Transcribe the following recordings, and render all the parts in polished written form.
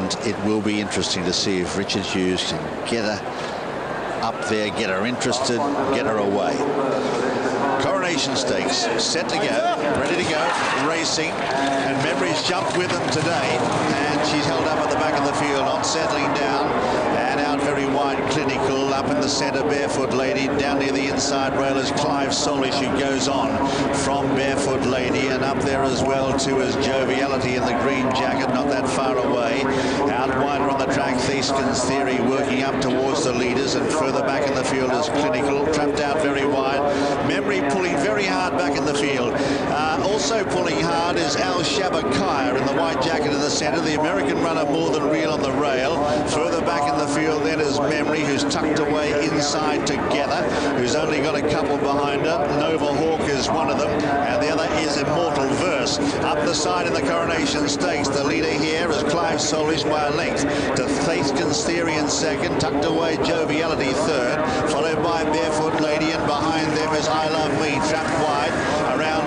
and it will be interesting to see if Richard Hughes can get her up there, get her interested, get her away. Coronation Stakes, set to go, ready to go, racing, and Memory's jumped with them today, and she's held up at the back of the field, not settling down, and out very wide, Clinical, up in the centre, Barefoot Lady, down near the inside rail is Clive Solish, who goes on from Barefoot Lady, and up there as well too is Joviality in the green jacket, not that far away. Out wider on the track, Theskin's Theory working up towards the leaders, and further back in the field is Clinical, trapped out very wide. Memory pulling very hard back in the field. Also pulling hard is Al Shabakaya in the white jacket in the centre, the American runner More Than Real on the rail. Further back in the field then is Memory, who's tucked away inside Together, who's only got a couple behind her. Nova Hawk is one of them, and the other is Immortal Verse. Up the side in the Coronation Stakes, the leader here is Clive Solish by a length to Theskin's Theory in second, tucked away Joviality third, followed by Barefoot Lady, and behind them is I Love Me, trapped wide around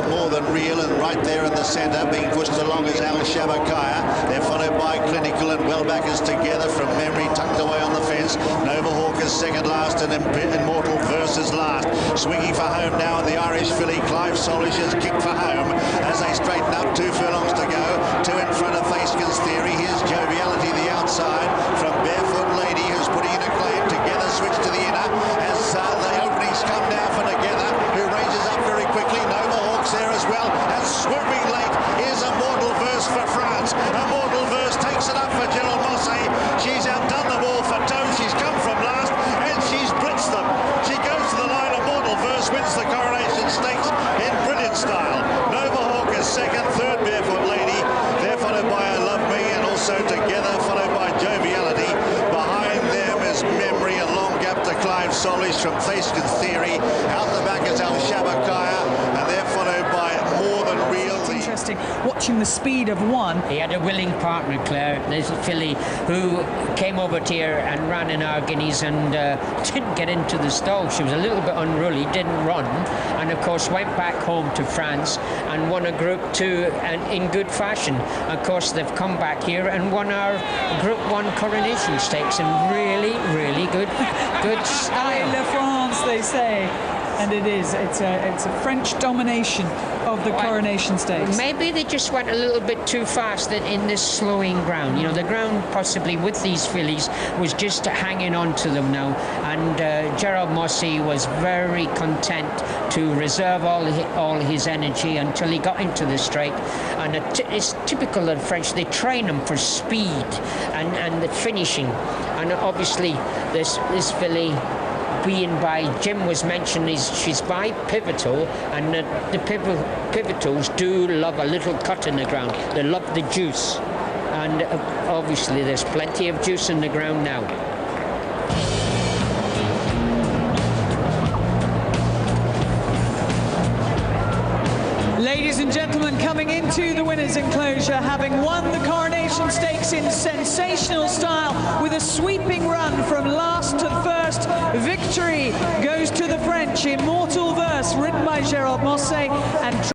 More Than Real, and right there in the centre being pushed along is Al Shabakaya. They're followed by Clinical, and well back is Together from Memory, tucked away on the fence. Nova Hawk is second last, and Immortal Verse is last. Swinging for home now in the Irish filly, Clive Solish has kicked for home as they straighten up. 2 furlongs to go, 2 in front of Theskin's Theory. Here's Joviality the outside from Barefoot Lady, who's putting in a claim. Together switch to the inner as the openings come now for Together, who ranges up very quickly. Nova Hawk's there as well, and swooping late is Immortal Verse for France. Immortal Verse takes it up for Gerald Mosse. She's outdone them all for tone. She's come from last, and she's blitzed them. She goes to the line. Immortal Verse wins the Coronation Stakes in brilliant style. Nova Hawk is second, third Barefoot Lady. They're followed by I Love Me, and also Together, followed by Joviality. Behind them is Memory, a long gap to Clive Solish from Theskin's Theory. Out the back is Al Shabakaya, and they're followed by More Than Real. It's interesting watching the speed of one. He had a willing partner, Claire. There's a filly who came over here and ran in our guineas and didn't get into the stall. She was a little bit unruly, didn't run, and of course went back home to France and won a Group 2 and in good fashion. Of course, they've come back here and won our Group 1 Coronation Stakes in really, really good style. La France, they say. And it is. It's a French domination of the Coronation Stakes. Maybe they just went a little bit too fast in this slowing ground. You know, the ground possibly with these fillies was just hanging on to them now. And Gerald Mosse was very content to reserve all his energy until he got into the straight. And it's typical of the French. They train them for speed and the finishing. And obviously this filly, being by, Jim was mentioning, she's by Pivotal, and the Pivotals do love a little cut in the ground. They love the juice, and obviously there's plenty of juice in the ground now. Ladies and gentlemen, coming into the winners' enclosure, having won the Coronation Stakes in sensational style with a sweeping run from last to first, victory goes to the French. Immortal Verse, ridden by Gerald Mosse, and